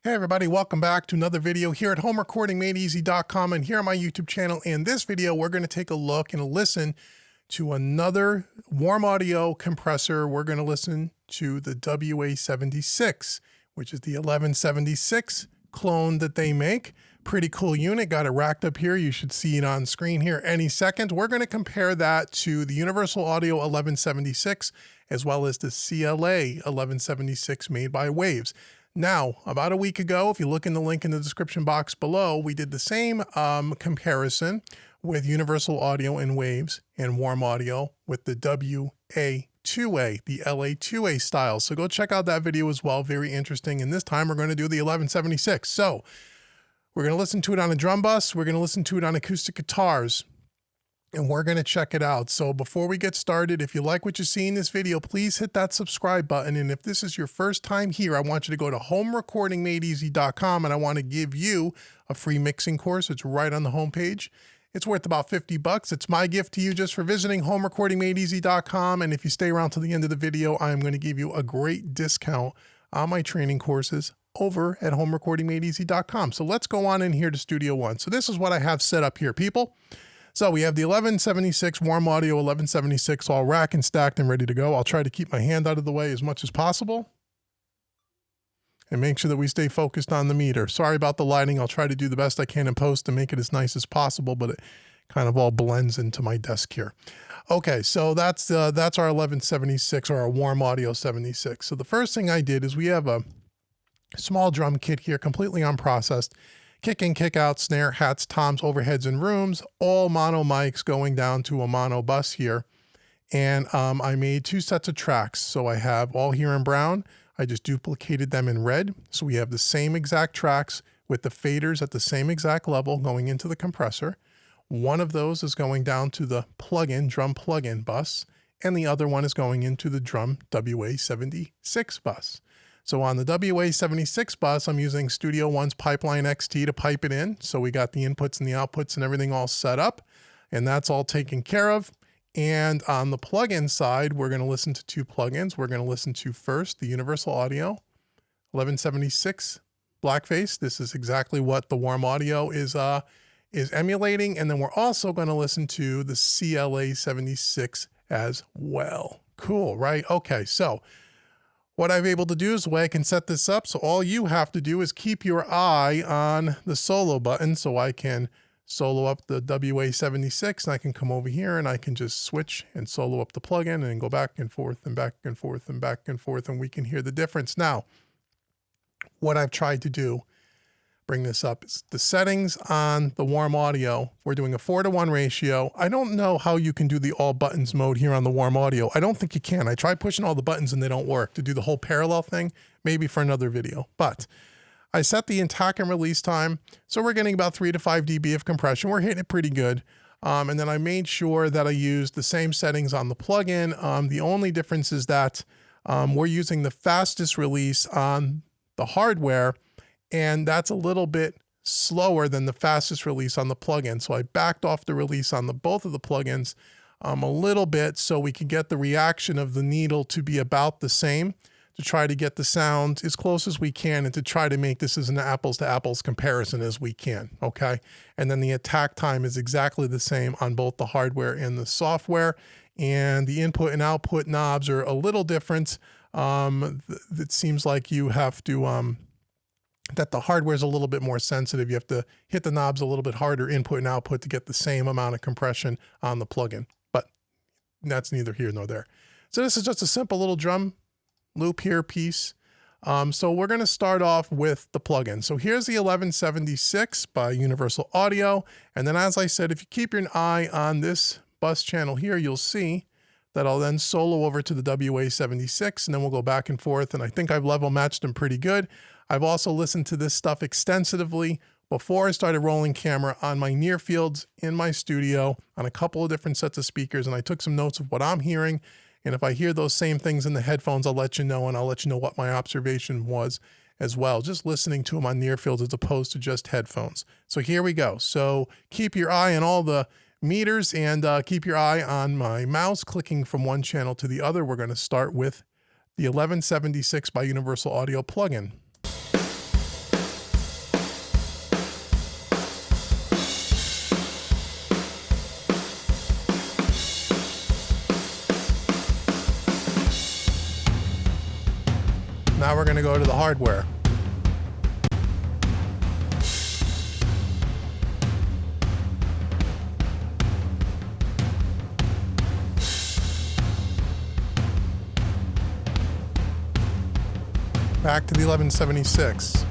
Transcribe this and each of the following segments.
Hey everybody, welcome back to another video here at homerecordingmadeeasy.com and here on my YouTube channel. In this video, we're going to take a look and listen to another Warm Audio compressor. We're going to listen to the WA76, which is the 1176 clone that they make. Pretty cool unit, got it racked up here. You should see it on screen here any second. We're going to compare that to the Universal Audio 1176 as well as the CLA 1176 made by Waves. Now, about a week ago, if you look in the link in the description box below, we did the same comparison with Universal Audio and Waves and Warm Audio with the WA2A, the LA2A style. So go check out that video as well. Very interesting. And this time we're going to do the 1176. So we're going to listen to it on a drum bus. We're going to listen to it on acoustic guitars. And we're going to check it out. So before we get started, if you like what you see in this video, please hit that subscribe button. And if this is your first time here, I want you to go to homerecordingmadeeasy.com and I want to give you a free mixing course. It's right on the homepage. It's worth about 50 bucks. It's my gift to you just for visiting homerecordingmadeeasy.com. And if you stay around to the end of the video, I'm going to give you a great discount on my training courses over at homerecordingmadeeasy.com. So let's go on in here to Studio One. So this is what I have set up here, people. So we have the 1176 Warm Audio 1176 all rack and stacked and ready to go. I'll try to keep my hand out of the way as much as possible and make sure that we stay focused on the meter. Sorry about the lighting. I'll try to do the best I can in post to make it as nice as possible, but it kind of all blends into my desk here. Okay, so that's our 1176 or our Warm Audio 76. So the first thing I did is we have a small drum kit here, completely unprocessed. Kick in, kick out, snare, hats, toms, overheads, and rooms, all mono mics going down to a mono bus here. And I made two sets of tracks. So I have all here in brown. I just duplicated them in red. So we have the same exact tracks with the faders at the same exact level going into the compressor. One of those is going down to the plug-in, drum plug-in bus, and the other one is going into the drum WA76 bus. So on the WA76 bus, I'm using Studio One's Pipeline XT to pipe it in. So we got the inputs and the outputs and everything all set up, and that's all taken care of. And on the plugin side, we're going to listen to two plugins. We're going to listen to first the Universal Audio 1176 Blackface. This is exactly what the Warm Audio is emulating. And then we're also going to listen to the CLA76 as well. Cool, right? Okay, so what I'm able to do is the way I can set this up. So all you have to do is keep your eye on the solo button so I can solo up the WA76 and I can come over here and I can just switch and solo up the plugin and go back and forth and back and forth and back and forth and we can hear the difference. Now, what I've tried to do, bring this up, is the settings on the Warm Audio. We're doing a 4:1 ratio. I don't know how you can do the all buttons mode here on the Warm Audio. I don't think you can. I tried pushing all the buttons and they don't work. To do the whole parallel thing, maybe for another video. But I set the attack and release time. So we're getting about 3 to 5 dB of compression. We're hitting it pretty good. And then I made sure that I used the same settings on the plugin. The only difference is that we're using the fastest release on the hardware, and that's a little bit slower than the fastest release on the plugin. So I backed off the release on both of the plugins a little bit so we could get the reaction of the needle to be about the same, to try to get the sound as close as we can and to try to make this as an apples to apples comparison as we can, okay? And then the attack time is exactly the same on both the hardware and the software, and the input and output knobs are a little different. It seems like you have to that the hardware is a little bit more sensitive. You have to hit the knobs a little bit harder, input and output, to get the same amount of compression on the plugin. But that's neither here nor there. So this is just a simple little drum loop here piece. So we're going to start off with the plugin. So here's the 1176 by Universal Audio. And then as I said, if you keep your eye on this bus channel here, you'll see that I'll then solo over to the WA76 and then we'll go back and forth. And I think I've level matched them pretty good. I've also listened to this stuff extensively before I started rolling camera on my near fields in my studio on a couple of different sets of speakers. And I took some notes of what I'm hearing. And if I hear those same things in the headphones, I'll let you know, and I'll let you know what my observation was as well. Just listening to them on near fields as opposed to just headphones. So here we go. So keep your eye on all the meters and keep your eye on my mouse clicking from one channel to the other. We're going to start with the 1176 by Universal Audio plugin. going to go to the hardware. Back to the 1176.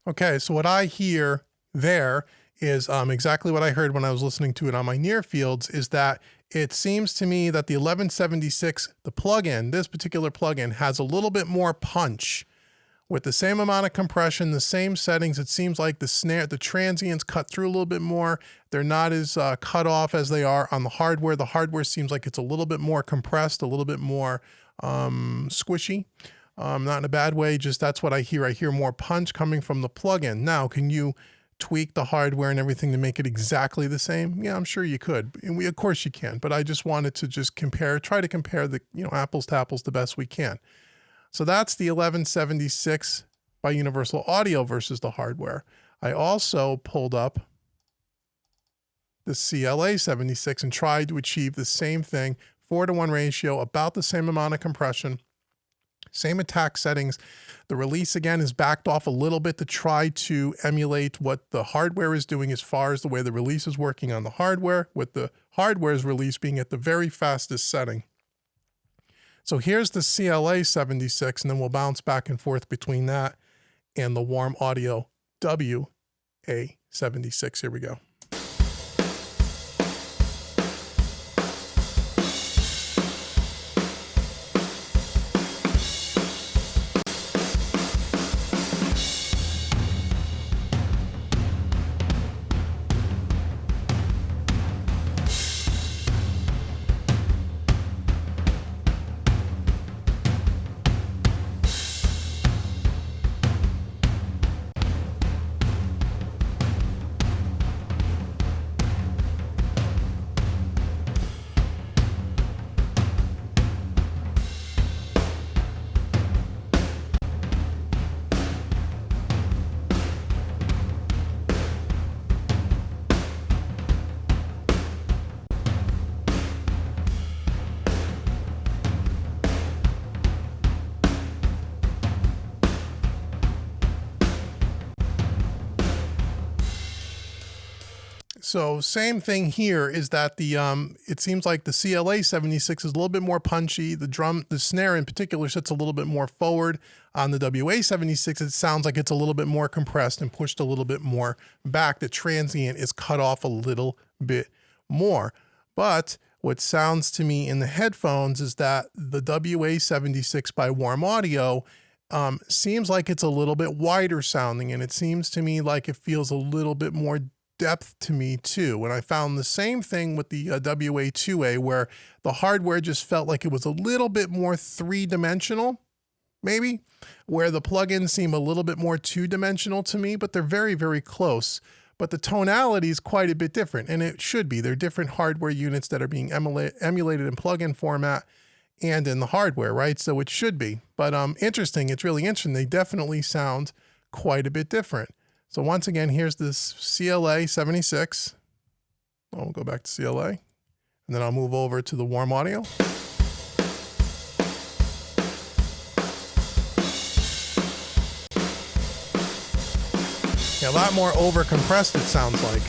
Okay, so what I hear there is exactly what I heard when I was listening to it on my near fields, is that it seems to me that the 1176, the plugin, this particular plugin, has a little bit more punch. With the same amount of compression, the same settings, it seems like the snare, the transients cut through a little bit more. They're not as cut off as they are on the hardware. The hardware seems like it's a little bit more compressed, a little bit more squishy. Not in a bad way, just that's what I hear. I hear more punch coming from the plugin. Now, can you tweak the hardware and everything to make it exactly the same? Yeah, I'm sure you could. And of course you can, but I just wanted to just try to compare the, apples to apples the best we can. So that's the 1176 by Universal Audio versus the hardware. I also pulled up the CLA76 and tried to achieve the same thing, 4:1 ratio, about the same amount of compression. Same attack settings. The release again is backed off a little bit to try to emulate what the hardware is doing as far as the way the release is working on the hardware, with the hardware's release being at the very fastest setting. So here's the CLA76, and then we'll bounce back and forth between that and the Warm Audio WA76. Here we go. So same thing here is that the it seems like the CLA76 is a little bit more punchy. The snare in particular sits a little bit more forward. On the WA76, it sounds like it's a little bit more compressed and pushed a little bit more back. The transient is cut off a little bit more. But what sounds to me in the headphones is that the WA76 by Warm Audio seems like it's a little bit wider sounding, and it seems to me like it feels a little bit more depth to me too. And I found the same thing with the WA2A, where the hardware just felt like it was a little bit more three-dimensional, maybe, where the plugins seem a little bit more two-dimensional to me, but they're very, very close. But the tonality is quite a bit different, and it should be. They're different hardware units that are being emulated in plugin format and in the hardware, right? So it should be. But interesting, it's really interesting. They definitely sound quite a bit different. So once again, here's this CLA76. I'll go back to CLA, and then I'll move over to the Warm Audio. Yeah, a lot more over compressed, it sounds like.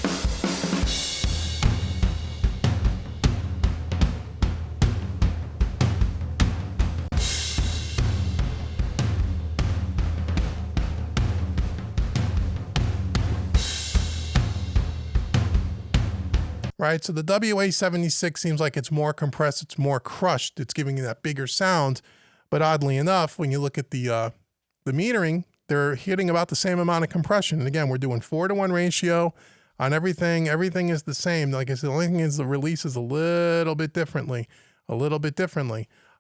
Right, so the WA76 seems like it's more compressed, it's more crushed, it's giving you that bigger sound. But oddly enough, when you look at the metering, they're hitting about the same amount of compression. And again, we're doing 4:1 ratio on everything. Everything is the same. Like I said, the only thing is the release is a little bit differently.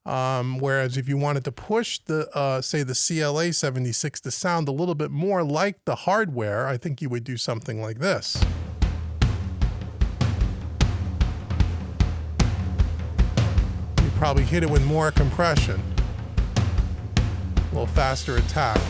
Whereas if you wanted to push the, say the CLA76 to sound a little bit more like the hardware, I think you would do something like this. You probably hit it with more compression, a little faster attack.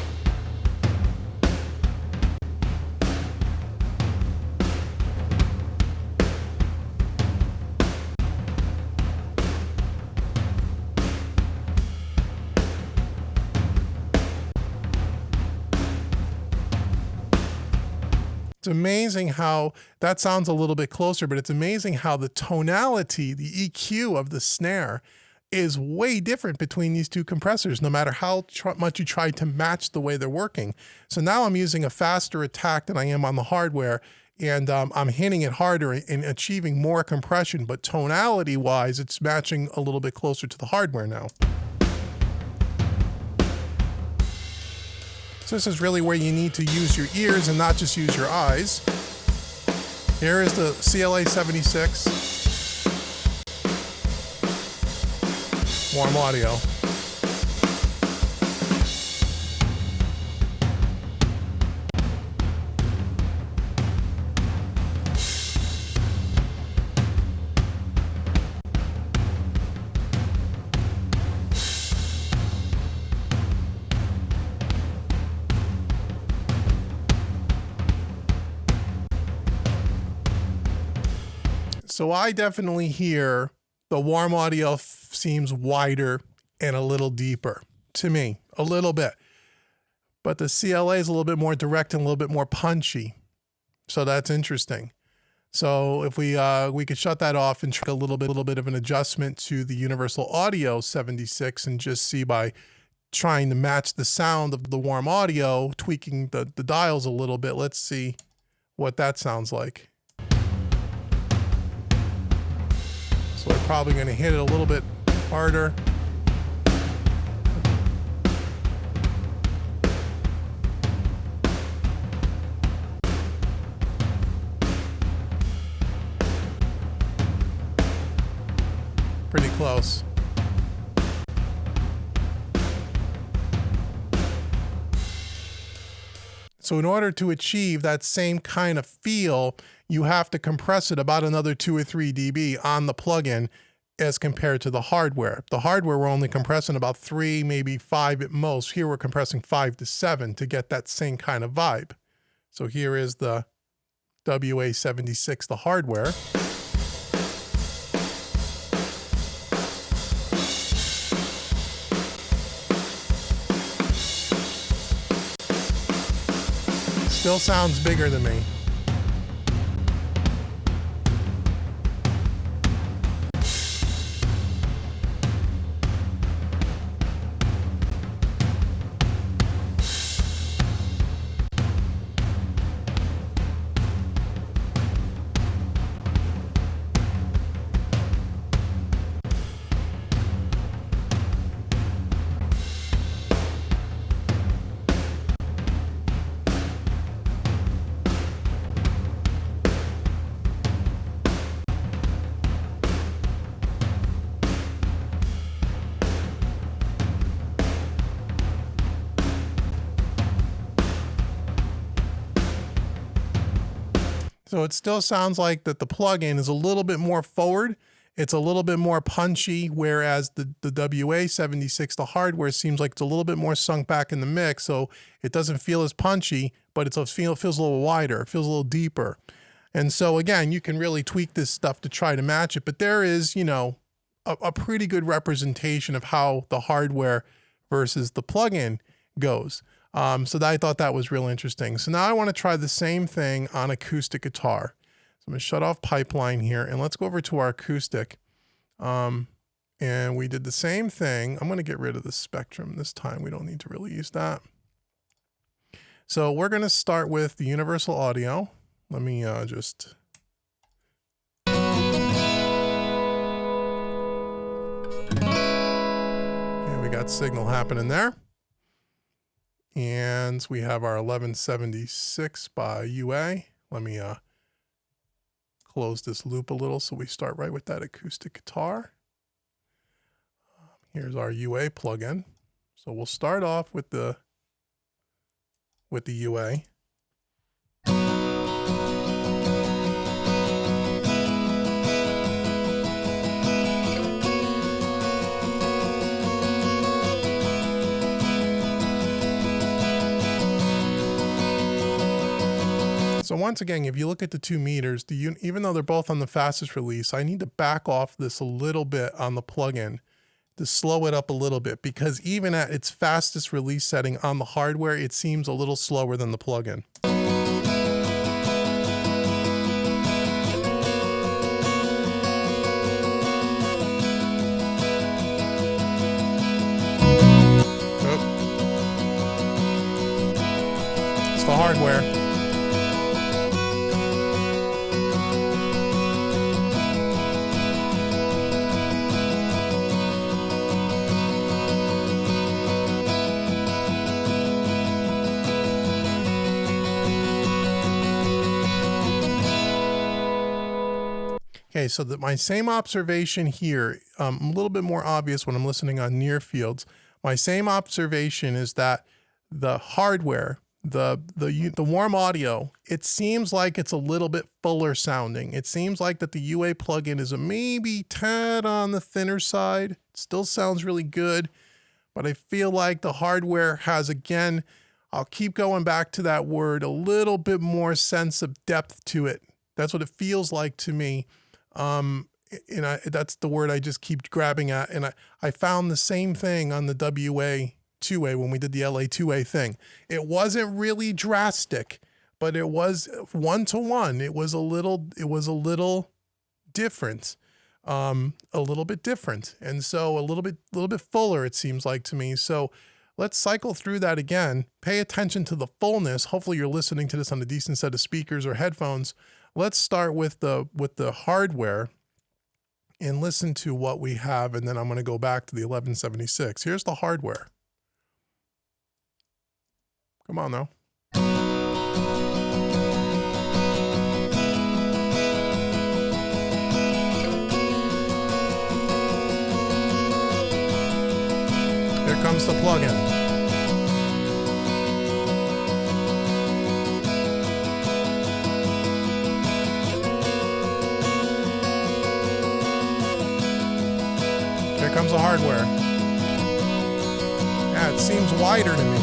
It's amazing how that sounds a little bit closer, but it's amazing how the tonality, the EQ of the snare is way different between these two compressors, no matter how much you try to match the way they're working. So now I'm using a faster attack than I am on the hardware, and I'm hitting it harder and achieving more compression, but tonality-wise, it's matching a little bit closer to the hardware now. So this is really where you need to use your ears and not just use your eyes. Here is the CLA76 Warm Audio. So I definitely hear the Warm Audio seems wider and a little deeper to me, a little bit. But the CLA is a little bit more direct and a little bit more punchy. So that's interesting. So if we could shut that off and try a little bit of an adjustment to the Universal Audio 76 and just see by trying to match the sound of the Warm Audio, tweaking the dials a little bit. Let's see what that sounds like. So we're probably going to hit it a little bit harder. Pretty close. So in order to achieve that same kind of feel, you have to compress it about another 2 or 3 dB on the plugin as compared to the hardware. The hardware, we're only compressing about 3, maybe 5 at most. Here we're compressing 5 to 7 to get that same kind of vibe. So here is the WA76, the hardware. Still sounds bigger than me. So it still sounds like that the plugin is a little bit more forward. It's a little bit more punchy, whereas the WA76, the hardware, seems like it's a little bit more sunk back in the mix. So it doesn't feel as punchy, but it feels a little wider, it feels a little deeper. And so again, you can really tweak this stuff to try to match it. But there is, you know, a pretty good representation of how the hardware versus the plugin goes. So I thought that was real interesting. So now I want to try the same thing on acoustic guitar. So I'm going to shut off Pipeline here and let's go over to our acoustic. And we did the same thing. I'm going to get rid of the Spectrum this time. We don't need to really use that. So we're going to start with the Universal Audio. Let me just... Okay, we got signal happening there. And we have our 1176 by UA. Let me close this loop a little so we start right with that acoustic guitar. Here's our UA plugin. So we'll start off with the UA. So once again, if you look at the 2 meters, even though they're both on the fastest release, I need to back off this a little bit on the plugin to slow it up a little bit, because even at its fastest release setting on the hardware, it seems a little slower than the plugin. Oh. It's the hardware. Okay, so my same observation here, a little bit more obvious when I'm listening on near fields. My same observation is that the hardware, the Warm Audio, it seems like it's a little bit fuller sounding. It seems like that the UA plugin is a maybe tad on the thinner side. It still sounds really good, but I feel like the hardware has, again, I'll keep going back to that word, a little bit more sense of depth to it. That's what it feels like to me. That's the word I just keep grabbing at. And I found the same thing on the WA 2A when we did the LA 2A thing. It wasn't really drastic, but it was 1-to-1. It was a little different, a little bit different. And so a little bit fuller, it seems like to me. So let's cycle through that again. Pay attention to the fullness. Hopefully you're listening to this on a decent set of speakers or headphones. Let's start with the hardware and listen to what we have, and then I'm going to go back to the 1176. Here's the hardware. Come on now. Here comes the plugin. Here comes the hardware. Yeah, it seems wider to me.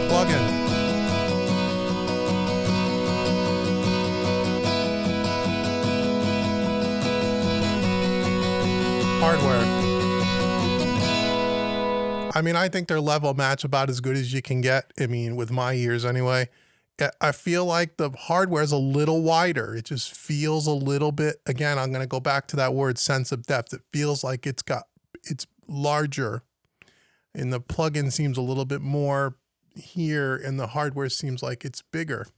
Plug-in. Hardware. I mean, I think their level match about as good as you can get. I mean, with my ears anyway. I feel like the hardware is a little wider. It just feels a little bit, again, I'm going to go back to that word, sense of depth. It feels like it's larger, and the plugin seems a little bit more here, and the hardware seems like it's bigger.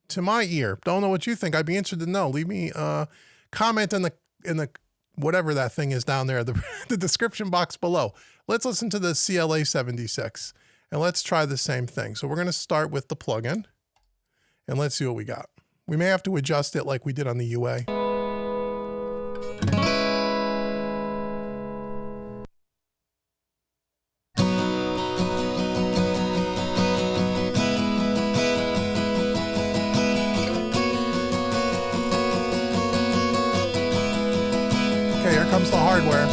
To my ear, don't know what you think. I'd be interested to know. Leave me a comment in the whatever that thing is down there, the description box below. Let's listen to the CLA76, and let's try the same thing. So we're going to start with the plugin. And let's see what we got. We may have to adjust it like we did on the UA. Okay, here comes the hardware.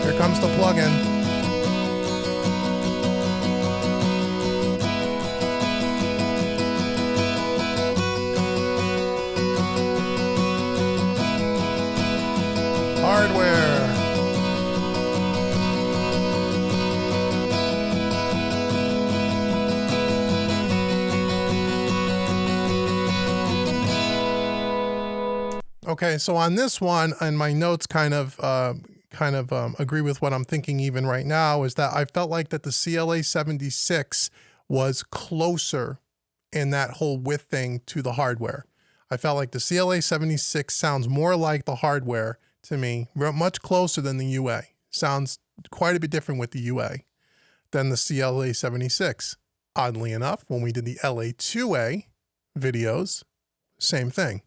Here comes the plugin. Hardware. Okay, so on this one, and my notes kind of agree with what I'm thinking even right now, is that I felt like that the CLA76 was closer in that whole width thing to the hardware. I felt like the CLA76 sounds more like the hardware to me, much closer than the UA. Sounds quite a bit different with the UA than the CLA76. Oddly enough, when we did the LA2A videos, same thing.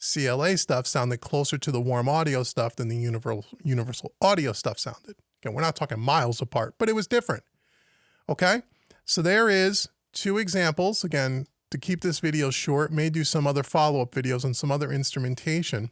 CLA stuff sounded closer to the Warm Audio stuff than the Universal Audio stuff sounded. Again, we're not talking miles apart, but it was different. Okay, so there is 2 examples. Again, to keep this video short, may do some other follow-up videos on some other instrumentation,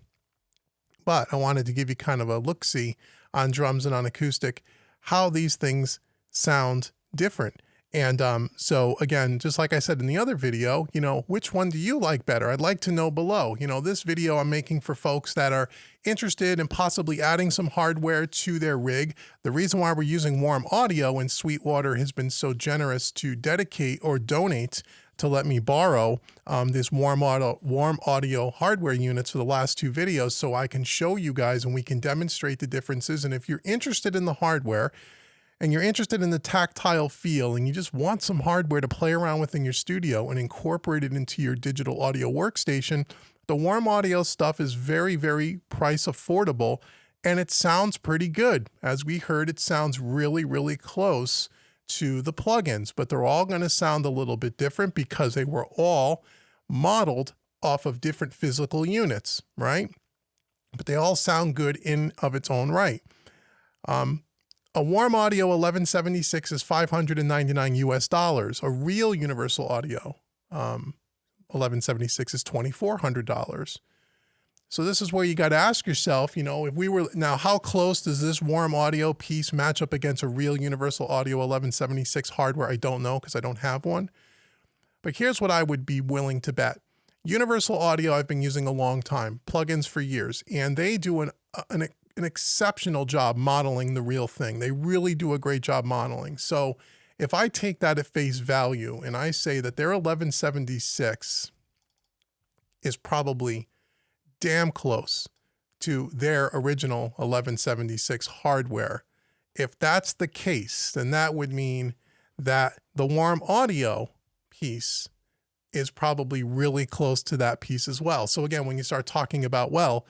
but I wanted to give you kind of a look-see on drums and on acoustic, how these things sound different. And so again, just like I said in the other video, which one do you like better? I'd like to know below. This video I'm making for folks that are interested in possibly adding some hardware to their rig. The reason why we're using Warm Audio and Sweetwater has been so generous to dedicate or donate to let me borrow this Warm Audio hardware units for the last 2 videos so I can show you guys and we can demonstrate the differences. And if you're interested in the hardware, and you're interested in the tactile feel and you just want some hardware to play around with in your studio and incorporate it into your digital audio workstation, the Warm Audio stuff is very, very price affordable and it sounds pretty good. As we heard, it sounds really, really close to the plugins, but they're all going to sound a little bit different because they were all modeled off of different physical units, right? But they all sound good in of its own right. A Warm Audio 1176 is $599 US. A real Universal Audio 1176 is $2,400. So this is where you got to ask yourself, if we were now, how close does this Warm Audio piece match up against a real Universal Audio 1176 hardware? I don't know because I don't have one. But here's what I would be willing to bet. Universal Audio I've been using a long time, plugins for years, and they do an exceptional job modeling the real thing. They really do a great job modeling. So if I take that at face value and I say that their 1176 is probably damn close to their original 1176 hardware, if that's the case, then that would mean that the Warm Audio piece is probably really close to that piece as well. So again, when you start talking about, well,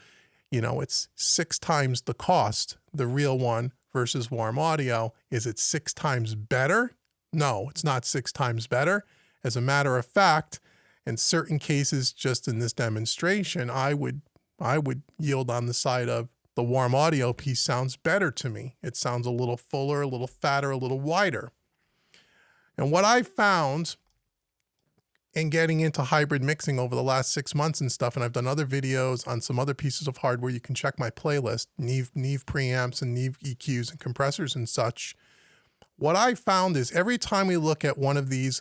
it's 6 times the cost, the real one versus Warm Audio. Is it 6 times better? No, it's not 6 times better. As a matter of fact, in certain cases, just in this demonstration, I would yield on the side of the Warm Audio piece sounds better to me. It sounds a little fuller, a little fatter, a little wider. And what I found in getting into hybrid mixing over the last 6 months and stuff, and I've done other videos on some other pieces of hardware. You can check my playlist, Neve preamps and Neve EQs and compressors and such. What I found is every time we look at one of these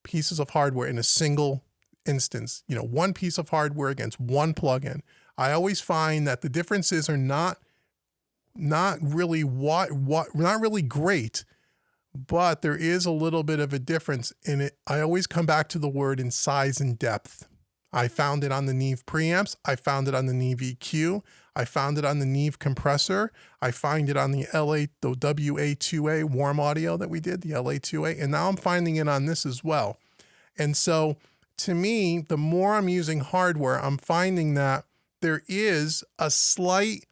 pieces of hardware in a single instance, one piece of hardware against one plugin, I always find that the differences are not really great. But there is a little bit of a difference in it. I always come back to the word in size and depth. I found it on the Neve preamps. I found it on the Neve EQ. I found it on the Neve compressor. I find it on the WA2A Warm Audio that we did, the LA2A. And now I'm finding it on this as well. And so to me, the more I'm using hardware, I'm finding that there is a slight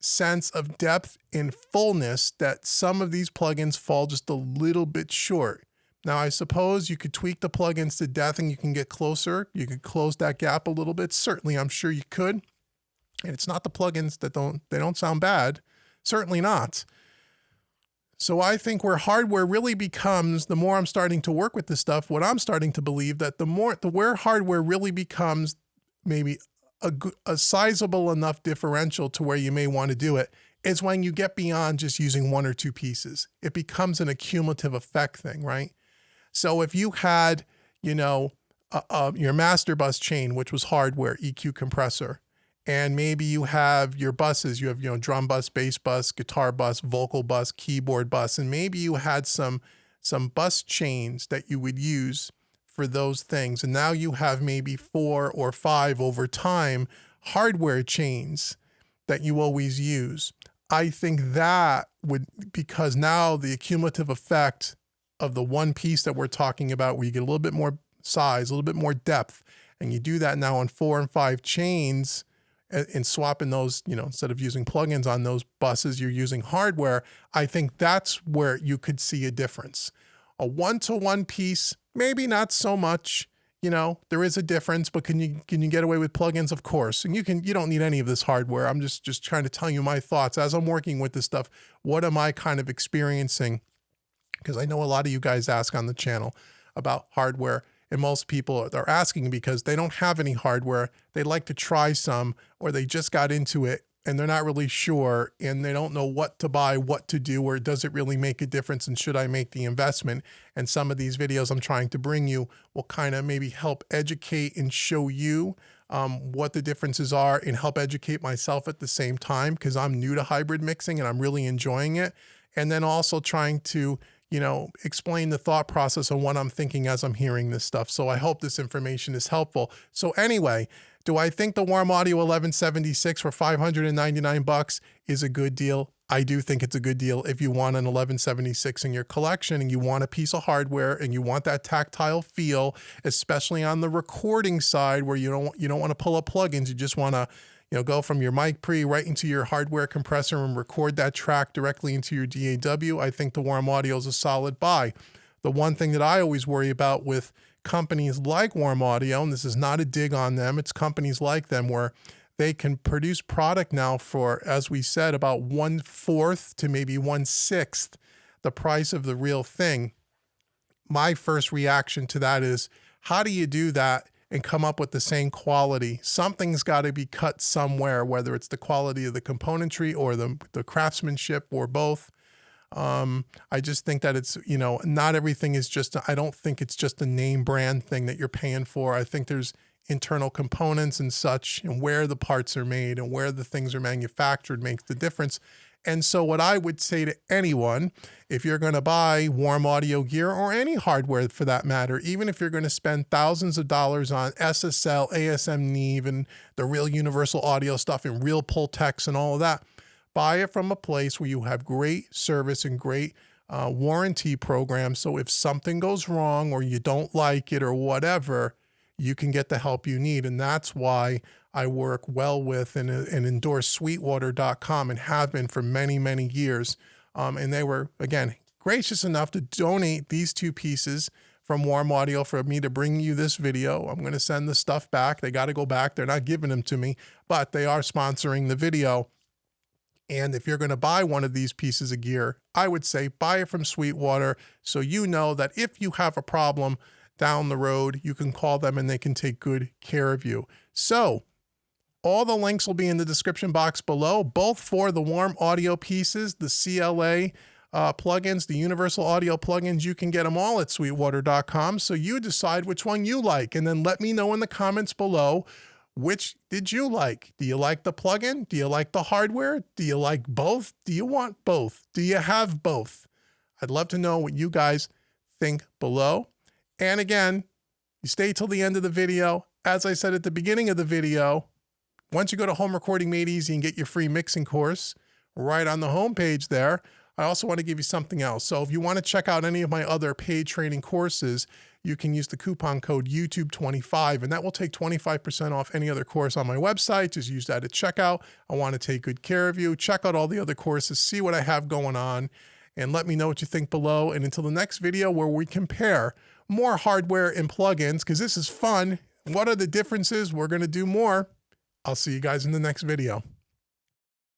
sense of depth and fullness that some of these plugins fall just a little bit short. Now, I suppose you could tweak the plugins to death and you can get closer. You could close that gap a little bit. Certainly, I'm sure you could. And it's not the plugins that don't sound bad. Certainly not. So I think where hardware really becomes, the more I'm starting to work with this stuff, what I'm starting to believe that where hardware really becomes maybe a sizable enough differential to where you may want to do it is when you get beyond just using 1 or 2 pieces. It becomes an accumulative effect thing, right? So if you had, your master bus chain, which was hardware, EQ compressor, and maybe you have your buses, you have, drum bus, bass bus, guitar bus, vocal bus, keyboard bus, and maybe you had some bus chains that you would use for those things. And now you have maybe 4 or 5 over time hardware chains that you always use. I think that would, because now the accumulative effect of the one piece that we're talking about, where you get a little bit more size, a little bit more depth, and you do that now on 4 and 5 chains and swapping those, instead of using plugins on those buses, you're using hardware, I think that's where you could see a difference. A one-to-one piece, maybe not so much. There is a difference, but can you get away with plugins? Of course. And you don't need any of this hardware. I'm just trying to tell you my thoughts as I'm working with this stuff. What am I kind of experiencing? Because I know a lot of you guys ask on the channel about hardware, and most people are asking because they don't have any hardware. They'd like to try some, or they just got into it and they're not really sure, and they don't know what to buy, what to do, or does it really make a difference, and should I make the investment? And some of these videos I'm trying to bring you will kind of maybe help educate and show you what the differences are, and help educate myself at the same time, because I'm new to hybrid mixing and I'm really enjoying it. And then also trying to explain the thought process on what I'm thinking as I'm hearing this stuff. So I hope this information is helpful. So anyway, do I think the Warm Audio 1176 for $599 is a good deal? I do think it's a good deal if you want an 1176 in your collection and you want a piece of hardware and you want that tactile feel, especially on the recording side where you don't want to pull up plugins. You just want to go from your mic pre right into your hardware compressor and record that track directly into your DAW. I think the Warm Audio is a solid buy. The one thing that I always worry about with companies like Warm Audio, and this is not a dig on them, it's companies like them where they can produce product now for, as we said, about 1/4 to maybe 1/6 the price of the real thing. My first reaction to that is, how do you do that and come up with the same quality? Something's got to be cut somewhere, whether it's the quality of the componentry or the craftsmanship or both. I just think that it's, not everything is just, I don't think it's just a name brand thing that you're paying for. I think there's internal components and such, and where the parts are made and where the things are manufactured makes the difference. And so what I would say to anyone, if you're going to buy Warm Audio gear or any hardware for that matter, even if you're going to spend thousands of dollars on SSL, ASM Neve, and the real universal audio stuff and real Pultex and all of that, buy it from a place where you have great service and great warranty programs. So if something goes wrong or you don't like it or whatever, you can get the help you need. And that's why I work well with and endorse Sweetwater.com and have been for many, many years. And they were, again, gracious enough to donate these 2 pieces from Warm Audio for me to bring you this video. I'm going to send the stuff back. They got to go back. They're not giving them to me, but they are sponsoring the video. And if you're going to buy one of these pieces of gear, I would say buy it from Sweetwater, so you know that if you have a problem down the road, you can call them and they can take good care of you. So all the links will be in the description box below, both for the Warm Audio pieces, the CLA plugins, the universal audio plugins. You can get them all at Sweetwater.com. So you decide which one you like, and then let me know in the comments below, which did you like? Do you like the plugin? Do you like the hardware? Do you like both? Do you want both? Do you have both? I'd love to know what you guys think below. And again, you stay till the end of the video. As I said at the beginning of the video, once you go to Home Recording Made Easy and get your free mixing course right on the homepage there, I also want to give you something else. So if you want to check out any of my other paid training courses, you can use the coupon code YouTube25, and that will take 25% off any other course on my website. Just use that at checkout. I want to take good care of you. Check out all the other courses, see what I have going on, and let me know what you think below. And until the next video where we compare more hardware and plugins, because this is fun. What are the differences? We're going to do more. I'll see you guys in the next video.